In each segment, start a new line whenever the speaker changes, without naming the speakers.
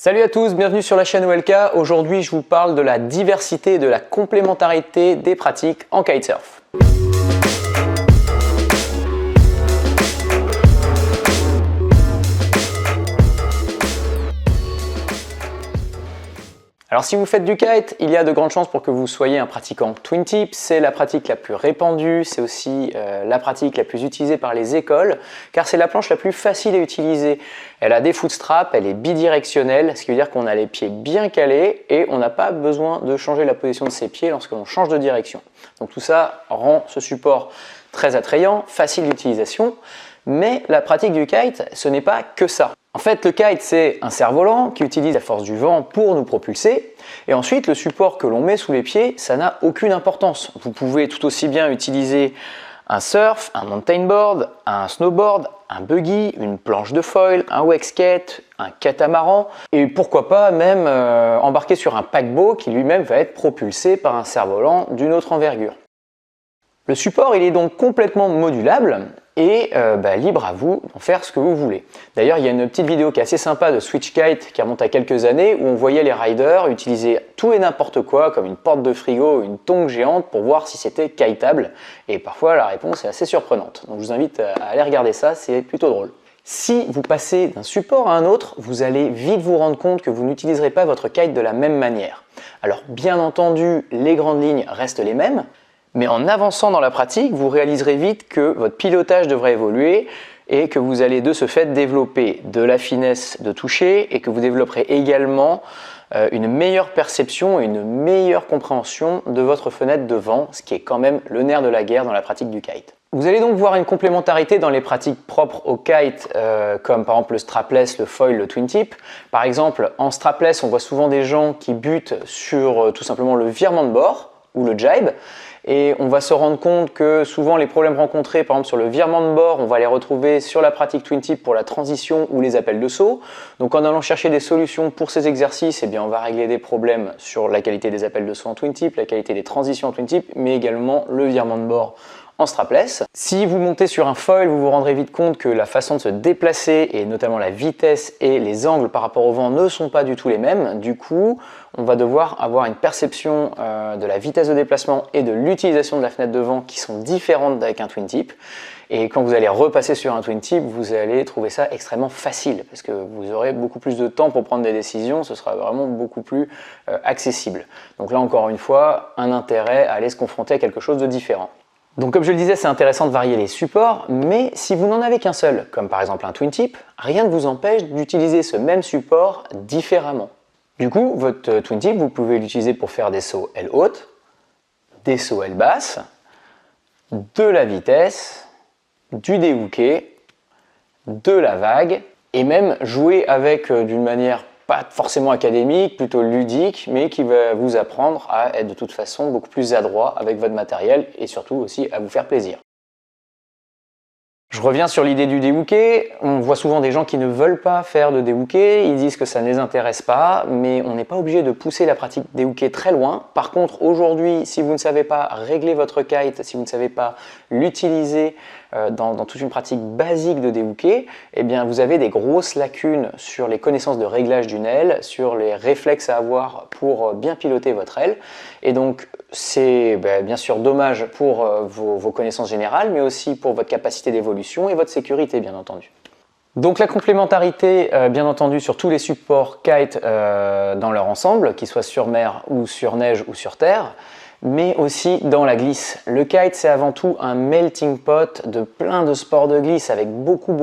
Salut à tous, bienvenue sur la chaîne OLK. Aujourd'hui, je vous parle de la diversité et de la complémentarité des pratiques en kitesurf. Alors si vous faites du kite, il y a de grandes chances pour que vous soyez un pratiquant twin tip. C'est la pratique la plus répandue, c'est aussi la pratique la plus utilisée par les écoles, car c'est la planche la plus facile à utiliser. Elle a des footstraps, elle est bidirectionnelle, ce qui veut dire qu'on a les pieds bien calés et on n'a pas besoin de changer la position de ses pieds lorsque l'on change de direction. Donc tout ça rend ce support très attrayant, facile d'utilisation, mais la pratique du kite, ce n'est pas que ça. En fait, le kite, c'est un cerf-volant qui utilise la force du vent pour nous propulser. Et ensuite, le support que l'on met sous les pieds, ça n'a aucune importance. Vous pouvez tout aussi bien utiliser un surf, un mountain board, un snowboard, un buggy, une planche de foil, un wake skate, un catamaran et pourquoi pas même embarquer sur un paquebot qui lui-même va être propulsé par un cerf-volant d'une autre envergure. Le support, il est donc complètement modulable et libre à vous d'en faire ce que vous voulez. D'ailleurs, il y a une petite vidéo qui est assez sympa de Switch Kite qui remonte à quelques années où on voyait les riders utiliser tout et n'importe quoi comme une porte de frigo ou une tongue géante pour voir si c'était kiteable. Et parfois, la réponse est assez surprenante. Donc je vous invite à aller regarder ça, c'est plutôt drôle. Si vous passez d'un support à un autre, vous allez vite vous rendre compte que vous n'utiliserez pas votre kite de la même manière. Alors bien entendu, les grandes lignes restent les mêmes, mais en avançant dans la pratique, vous réaliserez vite que votre pilotage devrait évoluer et que vous allez de ce fait développer de la finesse de toucher et que vous développerez également une meilleure perception et une meilleure compréhension de votre fenêtre de vent, ce qui est quand même le nerf de la guerre dans la pratique du kite. Vous allez donc voir une complémentarité dans les pratiques propres au kite, comme par exemple le strapless, le foil, le twin tip. Par exemple, en strapless, on voit souvent des gens qui butent sur tout simplement le virement de bord ou le jibe. Et on va se rendre compte que souvent les problèmes rencontrés, par exemple sur le virement de bord, on va les retrouver sur la pratique twin tip pour la transition ou les appels de saut. Donc en allant chercher des solutions pour ces exercices, eh bien, on va régler des problèmes sur la qualité des appels de saut en twin tip, la qualité des transitions en twin tip, mais également le virement de bord en strapless. Si vous montez sur un foil, vous vous rendrez vite compte que la façon de se déplacer et notamment la vitesse et les angles par rapport au vent ne sont pas du tout les mêmes. Du coup, on va devoir avoir une perception de la vitesse de déplacement et de l'utilisation de la fenêtre de vent qui sont différentes avec un twin tip. Et quand vous allez repasser sur un twin tip, vous allez trouver ça extrêmement facile parce que vous aurez beaucoup plus de temps pour prendre des décisions, ce sera vraiment beaucoup plus accessible. Donc là encore une fois, un intérêt à aller se confronter à quelque chose de différent. Donc comme je le disais, c'est intéressant de varier les supports, mais si vous n'en avez qu'un seul, comme par exemple un twin tip, rien ne vous empêche d'utiliser ce même support différemment. Du coup, votre twin tip, vous pouvez l'utiliser pour faire des sauts aile haute, des sauts aile basse, de la vitesse, du déhooké, de la vague, et même jouer avec d'une manière pas forcément académique, plutôt ludique, mais qui va vous apprendre à être de toute façon beaucoup plus adroit avec votre matériel et surtout aussi à vous faire plaisir. Je reviens sur l'idée du déhooké. On voit souvent des gens qui ne veulent pas faire de déhooké, ils disent que ça ne les intéresse pas, mais on n'est pas obligé de pousser la pratique déhooké très loin. Par contre, aujourd'hui, si vous ne savez pas régler votre kite, si vous ne savez pas l'utiliser dans toute une pratique basique de déhooké, eh bien vous avez des grosses lacunes sur les connaissances de réglage d'une aile, sur les réflexes à avoir pour bien piloter votre aile. Et donc c'est bien sûr dommage pour vos connaissances générales, mais aussi pour votre capacité d'évolution et votre sécurité bien entendu. Donc la complémentarité bien entendu sur tous les supports kite dans leur ensemble, qu'ils soient sur mer ou sur neige ou sur terre, mais aussi dans la glisse. Le kite, c'est avant tout un melting pot de plein de sports de glisse avec beaucoup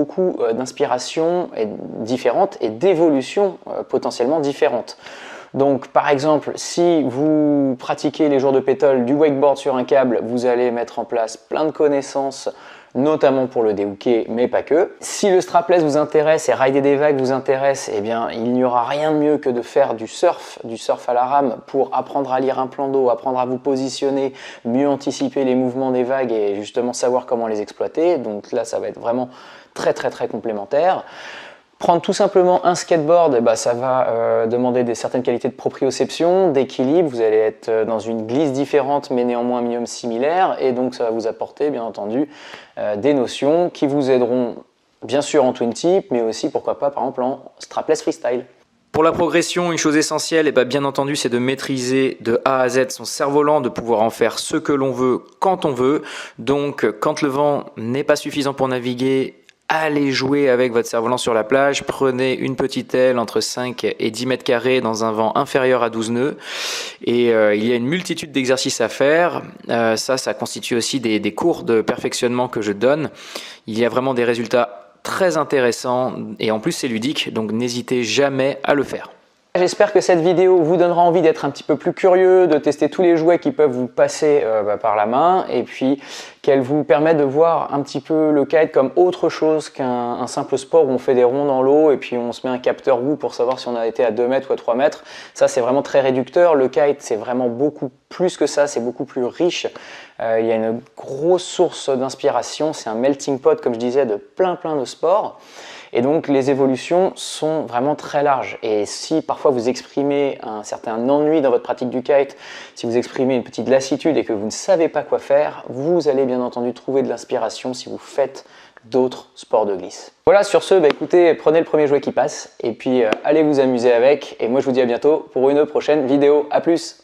d'inspirations différentes et d'évolutions potentiellement différentes. Donc par exemple, si vous pratiquez les jours de pétole du wakeboard sur un câble, vous allez mettre en place plein de connaissances, notamment pour le déhooké, mais pas que. Si le strapless vous intéresse et rider des vagues vous intéresse, eh bien il n'y aura rien de mieux que de faire du surf à la rame pour apprendre à lire un plan d'eau, apprendre à vous positionner, mieux anticiper les mouvements des vagues et justement savoir comment les exploiter. Donc là, ça va être vraiment très complémentaire. Prendre tout simplement un skateboard, ça va demander certaines qualités de proprioception, d'équilibre, vous allez être dans une glisse différente mais néanmoins un minimum similaire et donc ça va vous apporter bien entendu des notions qui vous aideront bien sûr en twin tip mais aussi pourquoi pas par exemple en strapless freestyle.
Pour la progression, une chose essentielle, et bien entendu, c'est de maîtriser de A à Z son cerf-volant, de pouvoir en faire ce que l'on veut quand on veut. Donc, quand le vent n'est pas suffisant pour naviguer, allez jouer avec votre cerf-volant sur la plage. Prenez une petite aile entre 5 et 10 mètres carrés dans un vent inférieur à 12 nœuds. Et il y a une multitude d'exercices à faire. Ça constitue aussi des cours de perfectionnement que je donne. Il y a vraiment des résultats très intéressant et en plus c'est ludique, donc n'hésitez jamais à le faire.
J'espère que cette vidéo vous donnera envie d'être un petit peu plus curieux, de tester tous les jouets qui peuvent vous passer par la main et puis qu'elle vous permet de voir un petit peu le kite comme autre chose qu'un simple sport où on fait des ronds dans l'eau et puis on se met un capteur goût pour savoir si on a été à 2 mètres ou à 3 mètres. Ça c'est vraiment très réducteur. Le kite c'est vraiment beaucoup plus que ça, c'est beaucoup plus riche. Il y a une grosse source d'inspiration, c'est un melting pot comme je disais de plein de sports. Et donc les évolutions sont vraiment très larges. Et si parfois vous exprimez un certain ennui dans votre pratique du kite, si vous exprimez une petite lassitude et que vous ne savez pas quoi faire, vous allez bien entendu trouver de l'inspiration si vous faites d'autres sports de glisse. Voilà, sur ce, écoutez, prenez le premier jouet qui passe et puis allez vous amuser avec. Et moi je vous dis à bientôt pour une prochaine vidéo. À plus!